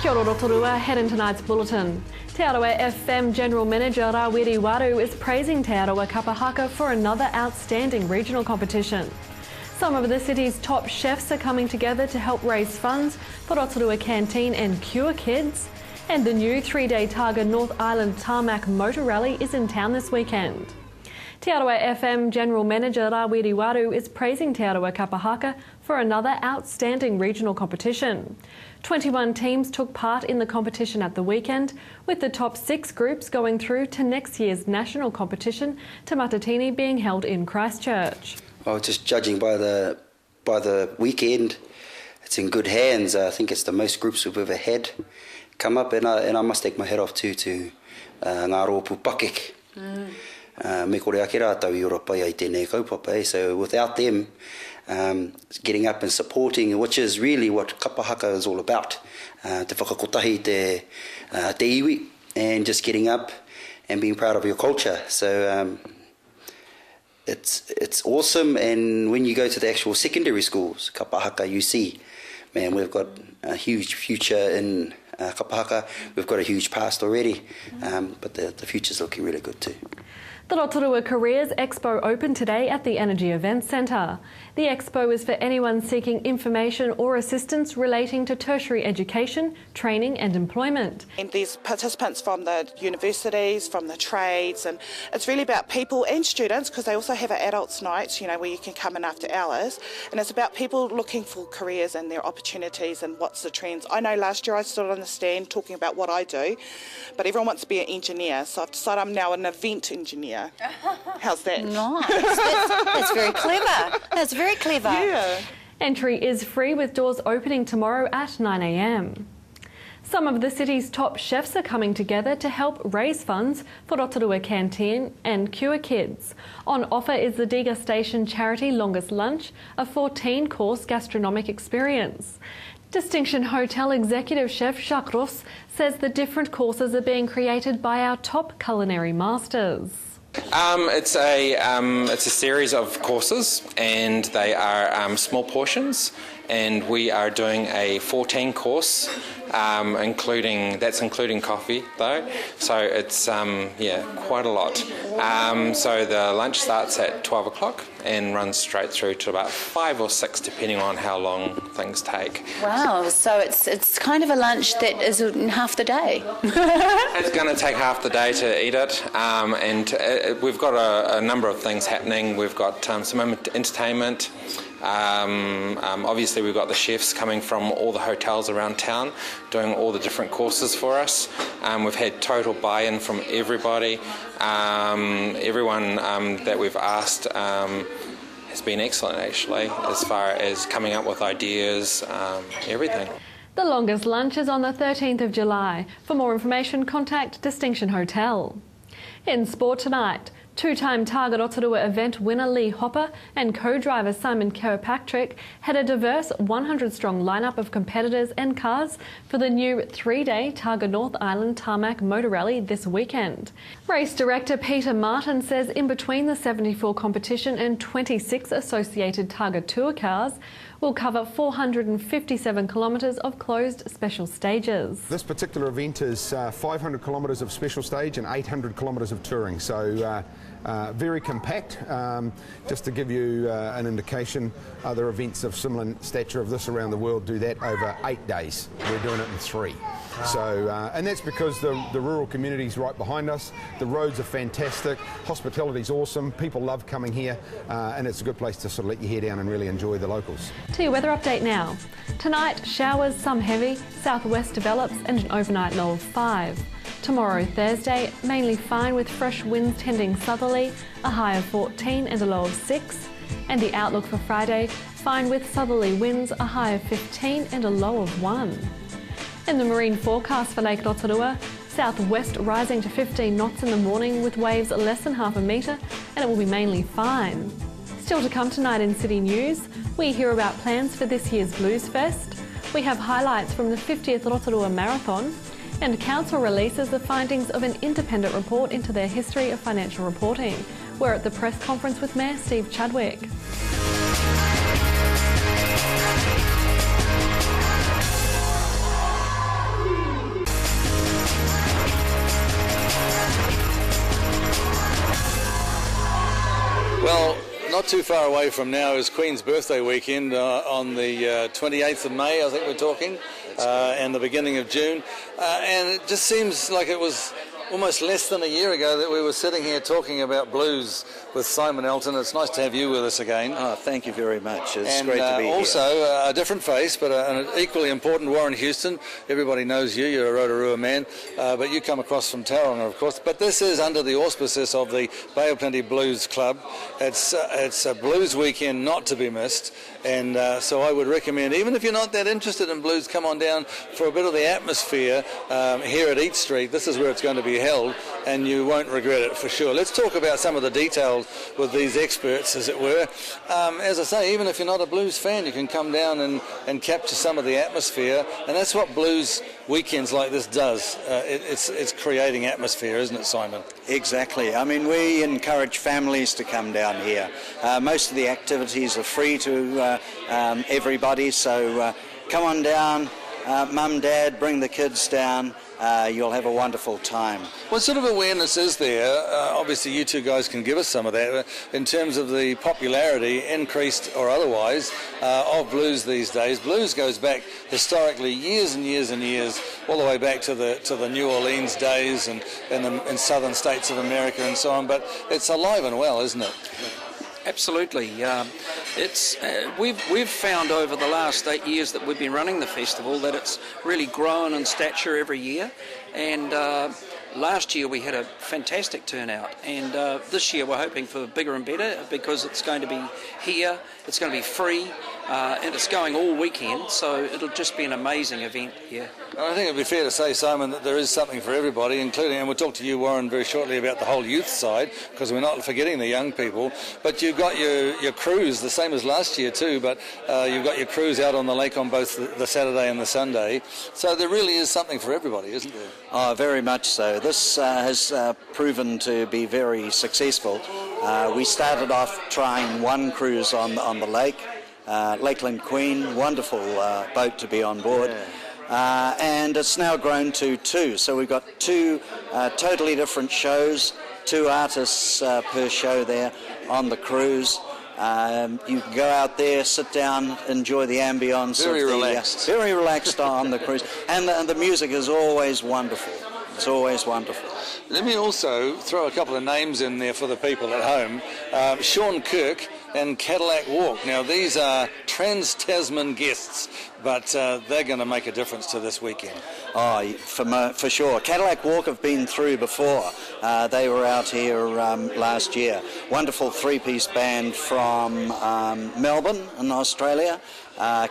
Kia ora Rotorua, head in tonight's bulletin. Te Aroa FM General Manager Rawiri Waru is praising Te Aroa Kapahaka for another outstanding regional competition. Some of the city's top chefs are coming together to help raise funds for Rotorua Canteen and Cure Kids. And the new 3-day Targa North Island Tarmac Motor Rally is in town this weekend. Te Aroa FM General Manager Rawiri Waru is praising Te Aroa Kapahaka for another outstanding regional competition. 21 teams took part in the competition at the weekend, with the top 6 groups going through to next year's national competition, Te Matatini, being held in Christchurch. Well, just judging by the weekend, it's in good hands. I think it's the most groups we've ever had come up, and I must take my hat off to ngā rōpū Pakek. Me kore ake rātau i ora pai ai tēnei kaupapa, so without them getting up and supporting, which is really what Kapahaka is all about, te whakakotahi te iwi, and just getting up and being proud of your culture. So it's awesome, and when you go to the actual secondary schools, Kapahaka, you see, man, we've got a huge future in Kapahaka. We've got a huge past already, but the future's looking really good too. The Rotorua Careers Expo opened today at the Energy Events Centre. The expo is for anyone seeking information or assistance relating to tertiary education, training and employment. And there's participants from the universities, from the trades, and it's really about people and students, because they also have an adults night, you know, where you can come in after hours, and it's about people looking for careers and their opportunities and what's the trends. I know last year I stood on the stand talking about what I do, but everyone wants to be an engineer, so I've decided I'm now an event engineer. How's that? Nice. That's very clever. That's very clever. Yeah. Entry is free, with doors opening tomorrow at 9 a.m. Some of the city's top chefs are coming together to help raise funds for Rotorua Canteen and Cure Kids. On offer is the Diga Station charity Longest Lunch, a 14-course gastronomic experience. Distinction Hotel Executive Chef Jacques Ross says the different courses are being created by our top culinary masters. It's a series of courses, and they are small portions, and we are doing a 14 course, including coffee though, so it's quite a lot. So the lunch starts at 12 o'clock and runs straight through to about 5 or 6, depending on how long things take. Wow, so it's kind of a lunch that is in half the day. It's going to take half the day to eat it, and we've got a number of things happening. We've got some entertainment. Obviously we've got the chefs coming from all the hotels around town doing all the different courses for us. We've had total buy-in from everybody. Everyone that we've asked has been excellent, actually, as far as coming up with ideas, everything. The longest lunch is on the 13th of July. For more information, contact Distinction Hotel. In sport tonight, 2-time Targa Rotorua event winner Lee Hopper and co-driver Simon Kirkpatrick had a diverse 100-strong lineup of competitors and cars for the new 3-day Targa North Island Tarmac Motor Rally this weekend. Race director Peter Martin says in between the 74 competition and 26 associated Targa Tour cars, will cover 457 kilometres of closed special stages. This particular event is 500 kilometres of special stage and 800 kilometres of touring, so very compact. Just to give you an indication, other events of similar stature of this around the world do that over 8 days. We're doing it in 3. So, and that's because the rural community's right behind us. The roads are fantastic, hospitality's awesome, people love coming here, and it's a good place to sort of let your hair down and really enjoy the locals. To your weather update now. Tonight, showers, some heavy, southwest develops and an overnight low of 5. Tomorrow, Thursday, mainly fine with fresh winds tending southerly, a high of 14 and a low of 6. And the outlook for Friday, fine with southerly winds, a high of 15 and a low of 1. In the marine forecast for Lake Rotorua, southwest rising to 15 knots in the morning with waves less than half a metre, and it will be mainly fine. Still to come tonight in City News, we hear about plans for this year's Blues Fest. We have highlights from the 50th Rotorua Marathon, and Council releases the findings of an independent report into their history of financial reporting. We're at the press conference with Mayor Steve Chadwick. not too far away from now is Queen's birthday weekend on the 28th of May, I think we're talking, and the beginning of June. And it just seems like it was almost less than a year ago that we were sitting here talking about blues with Simon Elton. It's nice to have you with us again. Oh, thank you very much. It's and, great to be here. Also, a different face, but an equally important, Warren Houston. Everybody knows you. You're a Rotorua man, but you come across from Tauranga, of course. But this is under the auspices of the Bay of Plenty Blues Club. It's a blues weekend not to be missed, and so I would recommend, even if you're not that interested in blues, come on down for a bit of the atmosphere here at Eat Street. This is where it's going to be held, and you won't regret it for sure. Let's talk about some of the details with these experts, as it were. As I say, even if you're not a blues fan, you can come down and capture some of the atmosphere, and that's what blues weekends like this does. It's creating atmosphere, isn't it, Simon? Exactly. I mean, we encourage families to come down here. Most of the activities are free to everybody, so come on down. Mum, Dad, bring the kids down. You'll have a wonderful time. What sort of awareness is there? Obviously, you two guys can give us some of that in terms of the popularity, increased or otherwise, of blues these days. Blues goes back historically years and years and years, all the way back to the New Orleans days and in southern states of America and so on. But it's alive and well, isn't it? Absolutely. We've found over the last 8 years that we've been running the festival that it's really grown in stature every year, and last year we had a fantastic turnout, and this year we're hoping for bigger and better because it's going to be here, it's going to be free, and it's going all weekend, so it'll just be an amazing event here. I think it'd be fair to say, Simon, that there is something for everybody, including, and we'll talk to you, Warren, very shortly about the whole youth side, because we're not forgetting the young people, but you've got your cruise, the same as last year too, but you've got your cruise out on the lake on both the Saturday and the Sunday, so there really is something for everybody, isn't there? Oh, very much so. This has proven to be very successful. We started off trying one cruise on the lake, Lakeland Queen, wonderful boat to be on board. Yeah. And it's now grown to two. So we've got two totally different shows, two artists per show there on the cruise. You can go out there, sit down, enjoy the ambience. Very relaxed. Very relaxed on the cruise. And the music is always wonderful. It's always wonderful. Let me also throw a couple of names in there for the people at home. Sean Kirk and Cadillac Walk. Now, these are Trans-Tasman guests, but they're going to make a difference to this weekend. Oh, for sure. Cadillac Walk have been through before. They were out here last year. Wonderful three-piece band from Melbourne in Australia.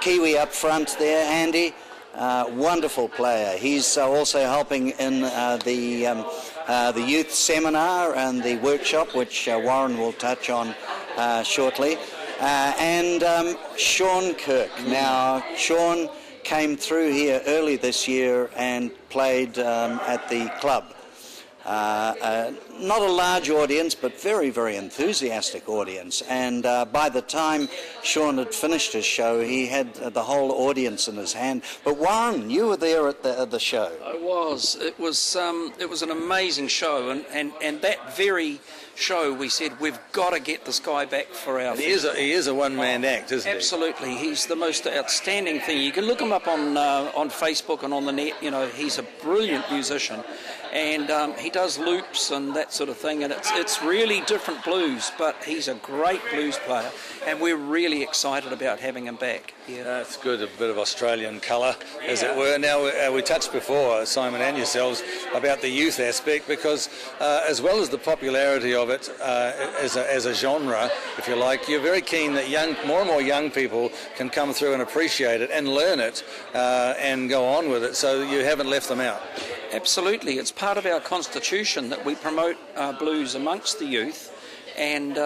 Kiwi up front there, Andy. Wonderful player. He's also helping in the youth seminar and the workshop, which Warren will touch on shortly. And Sean Kirk. Now, Sean came through here early this year and played at the club. Not a large audience, but very, very enthusiastic audience. And by the time Sean had finished his show, he had the whole audience in his hand. But Warren, you were there at the show. I was. It was an amazing show, and that very show we said we've got to get this guy back for our. He is a one-man act, isn't he? Absolutely. He's the most outstanding thing. You can look him up on Facebook and on the net. You know, he's a brilliant musician. And he does loops and that sort of thing, and it's really different blues, but he's a great blues player, and we're really excited about having him back. Yeah, that's good, a bit of Australian colour, as it were. Now, we touched before, Simon and yourselves, about the youth aspect, because as well as the popularity of it as a genre, if you like, you're very keen that more and more young people can come through and appreciate it and learn it and go on with it, so you haven't left them out. Absolutely. It's part of our constitution that we promote blues amongst the youth, and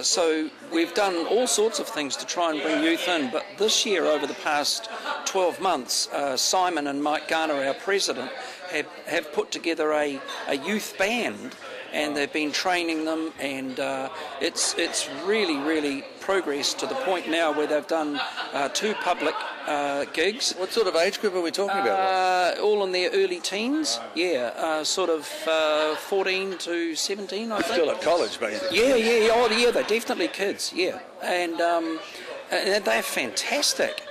so we've done all sorts of things to try and bring youth in, but this year, over the past 12 months, Simon and Mike Garner, our president, have put together a youth band and they've been training them, and it's really progressed to the point now where they've done 2 public gigs. What sort of age group are we talking about? All in their early teens, sort of 14 to 17, I think. Still at college, basically. Yeah, they're definitely kids, and they're fantastic.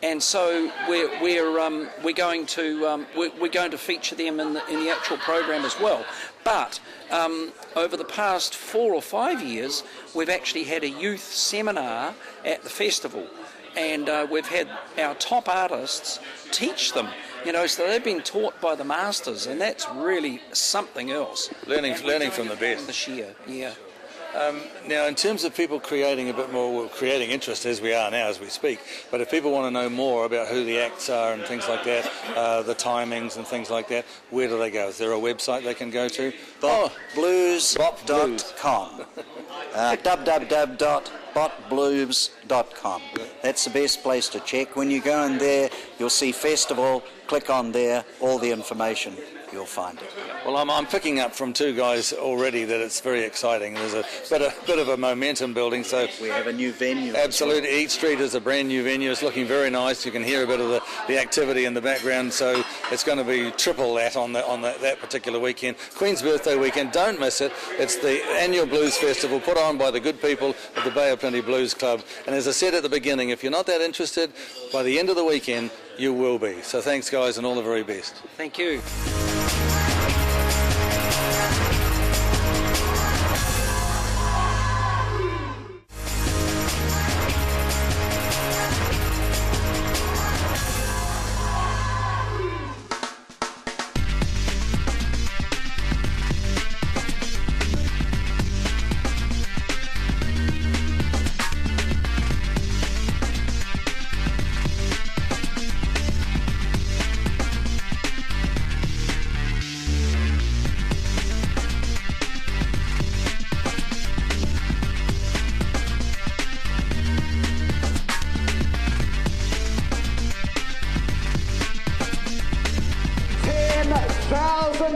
And so we're going to feature them in the actual program as well. But over the past 4 or 5 years, we've actually had a youth seminar at the festival, and we've had our top artists teach them. So they've been taught by the masters, and that's really something else. Learning from the best. This year, yeah. Now, in terms of people creating a bit more, we're creating interest as we are now, as we speak, but if people want to know more about who the acts are and things like that, the timings and things like that, where do they go? Is there a website they can go to? Botblues.com. www.botblues.com. That's the best place to check. When you go in there, you'll see festival, click on there, all the information, you'll find it. Well, I'm picking up from 2 guys already that it's very exciting. There's a bit of a momentum building. So we have a new venue. Absolutely. Each Street is a brand new venue. It's looking very nice. You can hear a bit of the activity in the background. So it's going to be triple that on that particular weekend. Queen's Birthday weekend. Don't miss it. It's the annual Blues Festival put on by the good people of the Bay of Plenty Blues Club. And as I said at the beginning, if you're not that interested, by the end of the weekend, you will be. So thanks, guys, and all the very best. Thank you.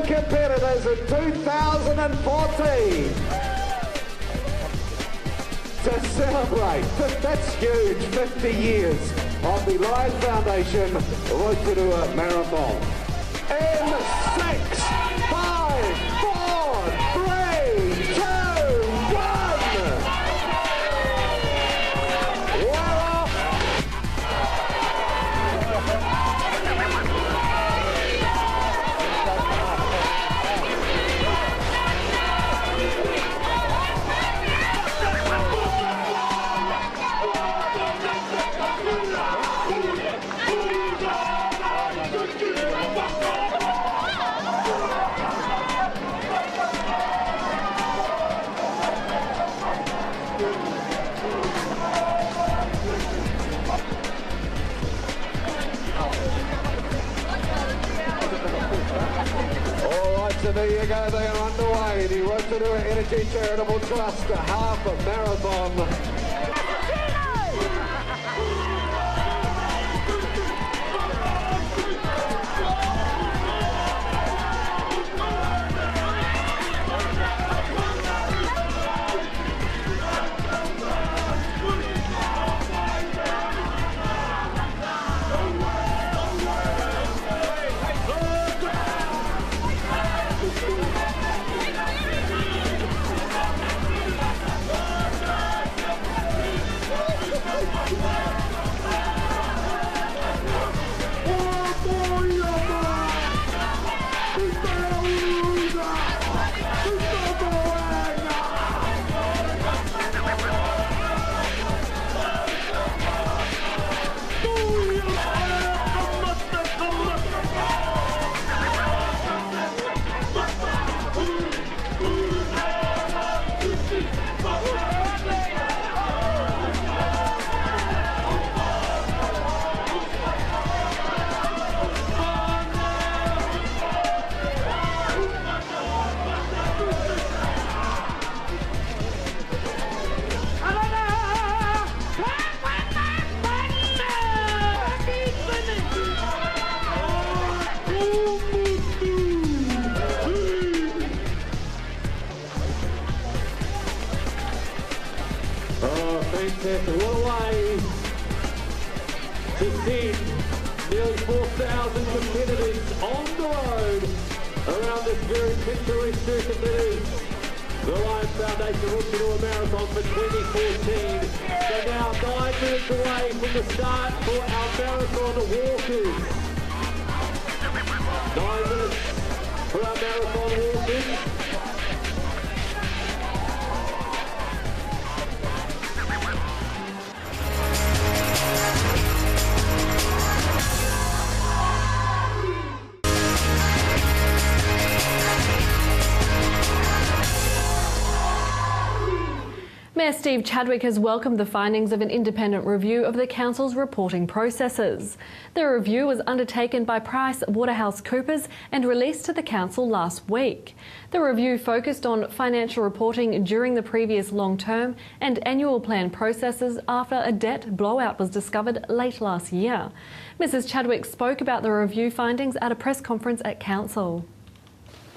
Competitors in 2014 to celebrate. That's huge. 50 years of the Lions Foundation Rotorua Marathon. In 6, 5, 4, 3, 2, 1. We're off. So there you go, they are underway. The Rotorua Energy Charitable Trust half marathon. fantastic. What a way to send nearly 4,000 competitors on the road around this very picturesque circuit that is the Lions Foundation Rotorua Marathon for 2014. So now 9 minutes away from the start for our marathon walkers. 9 minutes for our marathon walkers. Mayor Steve Chadwick has welcomed the findings of an independent review of the council's reporting processes. The review was undertaken by PricewaterhouseCoopers and released to the council last week. The review focused on financial reporting during the previous long-term and annual plan processes after a debt blowout was discovered late last year. Mrs Chadwick spoke about the review findings at a press conference at council.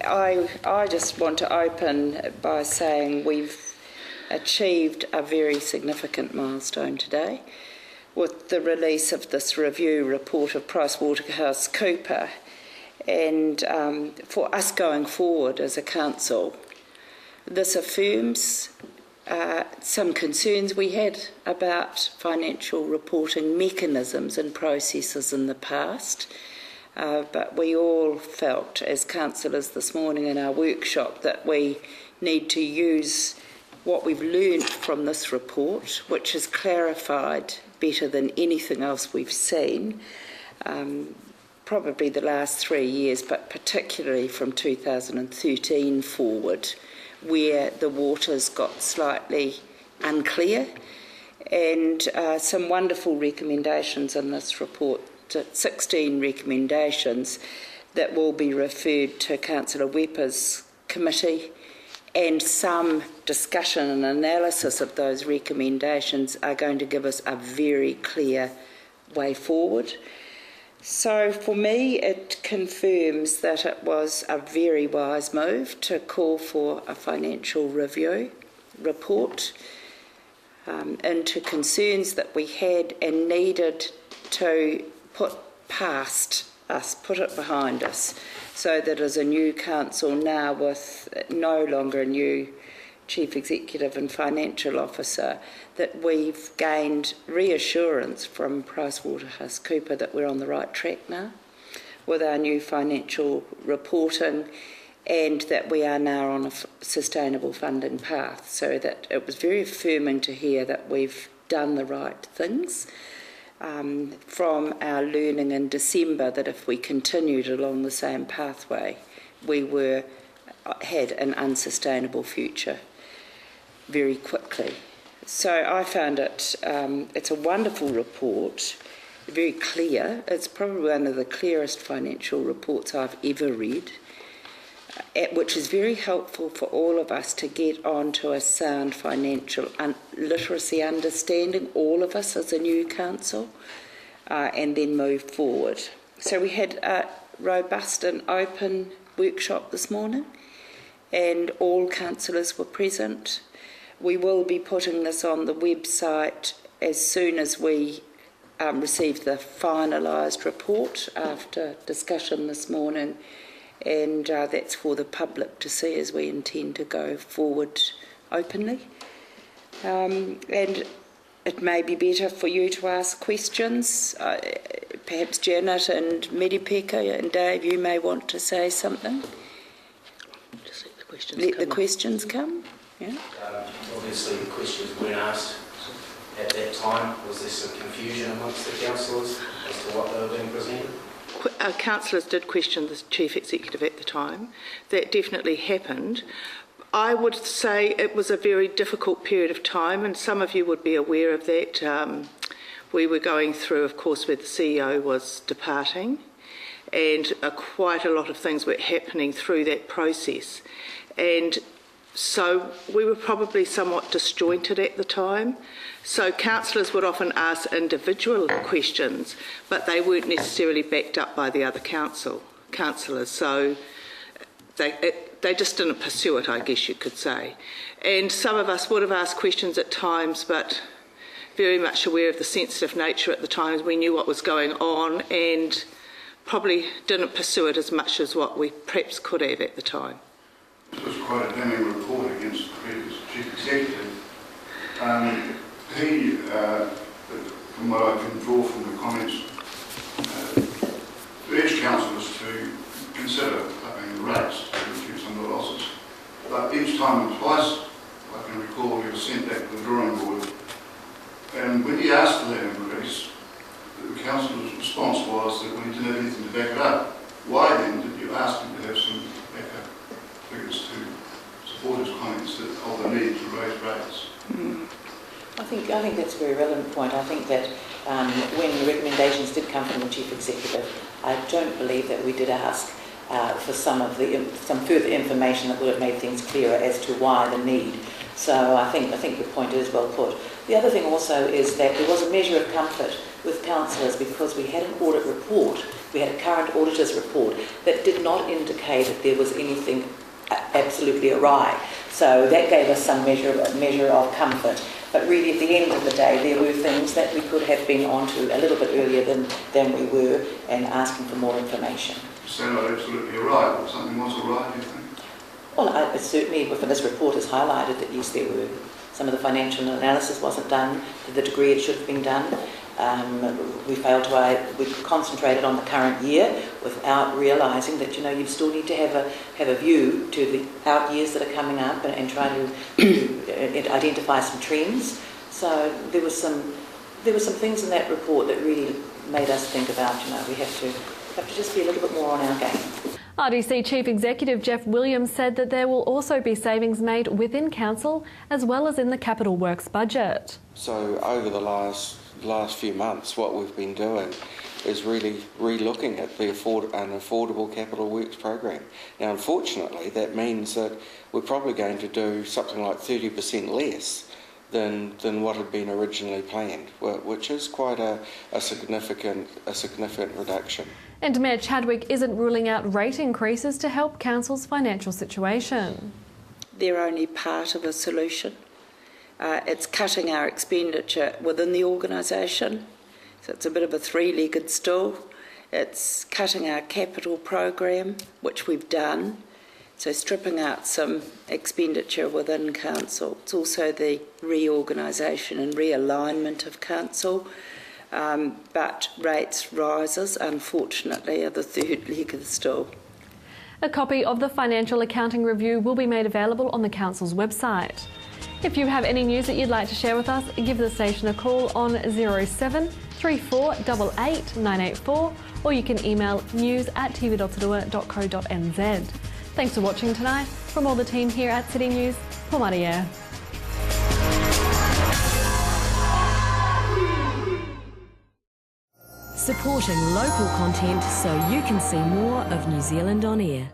I just want to open by saying we've achieved a very significant milestone today with the release of this review report of PricewaterhouseCoopers, and for us going forward as a council, this affirms some concerns we had about financial reporting mechanisms and processes in the past, but we all felt as councillors this morning in our workshop that we need to use what we've learned from this report, which is clarified better than anything else we've seen, probably the last 3 years, but particularly from 2013 forward, where the waters got slightly unclear, and some wonderful recommendations in this report, 16 recommendations that will be referred to Councillor Wepper's committee, and some discussion and analysis of those recommendations are going to give us a very clear way forward. So for me, it confirms that it was a very wise move to call for a financial review report into concerns that we had and needed to put past us, put it behind us, so that as a new council now with no longer a new chief executive and financial officer, that we've gained reassurance from PricewaterhouseCoopers that we're on the right track now with our new financial reporting, and that we are now on a sustainable funding path. So that it was very affirming to hear that we've done the right things. From our learning in December, that if we continued along the same pathway, we had an unsustainable future very quickly. So I found it's a wonderful report, very clear. It's probably one of the clearest financial reports I've ever read, which is very helpful for all of us to get onto a sound financial literacy understanding, all of us as a new council, and then move forward. So we had a robust and open workshop this morning, and all councillors were present. We will be putting this on the website as soon as we receive the finalised report after discussion this morning, and that's for the public to see as we intend to go forward openly. And it may be better for you to ask questions. Perhaps Janet and Medipeka and Dave, you may want to say something. Just let the questions come. Yeah. Obviously the questions weren't asked at that time. Was there some confusion amongst the councillors as to what they were being presented? Councillors did question the Chief Executive at the time. That definitely happened. I would say it was a very difficult period of time, and some of you would be aware of that. We were going through, of course, where the CEO was departing, and quite a lot of things were happening through that process. And so we were probably somewhat disjointed at the time. So councillors would often ask individual questions, but they weren't necessarily backed up by the other councillors. So they just didn't pursue it, I guess you could say. And some of us would have asked questions at times, but very much aware of the sensitive nature at the time. We knew what was going on and probably didn't pursue it as much as what we perhaps could have at the time. It was quite a damning report against the previous Chief Executive. From what I can draw from the comments, urged councillors to consider upping the rates to reduce some of the losses. But each time and twice, I can recall, he was sent back to the drawing board. And when he asked for that increase, the councillor's response was that we didn't have anything to back it up. Why then did you ask him to have some backup figures to support his comments of the need to raise rates? I think that's a very relevant point. I think that when the recommendations did come from the Chief Executive, I don't believe that we did ask for some further information that would have made things clearer as to why the need. So I think the point is well put. The other thing also is that there was a measure of comfort with councillors because we had an audit report, we had a current auditor's report that did not indicate that there was anything absolutely awry. So that gave us some measure of comfort. But really at the end of the day, there were things that we could have been onto a little bit earlier than we were and asking for more information. You say not absolutely right, but something was all right, do you think? Well, certainly within this report has highlighted that yes, there were some of the financial analysis wasn't done to the degree it should have been done. We concentrated on the current year without realising that you still need to have a view to the out years that are coming up and try to identify some trends. So there were some things in that report that really made us think about we have to just be a little bit more on our game. RDC Chief Executive Jeff Williams said that there will also be savings made within council as well as in the capital works budget. So over the last few months, what we've been doing is really re-looking at an affordable capital works program. Now, unfortunately, that means that we're probably going to do something like 30% less than what had been originally planned, which is quite a significant reduction. And Mayor Chadwick isn't ruling out rate increases to help council's financial situation. They're only part of a solution. It's cutting our expenditure within the organisation, so it's a bit of a three-legged stool. It's cutting our capital program, which we've done, so stripping out some expenditure within council. It's also the reorganisation and realignment of council, but rates rises, unfortunately, are the third leg of the stool. A copy of the Financial Accounting Review will be made available on the council's website. If you have any news that you'd like to share with us, give the station a call on 07 34 88 984 or you can email news@tv.rotorua.co.nz. Thanks for watching tonight. From all the team here at City News, Paul Maria. Supporting local content so you can see more of New Zealand on air.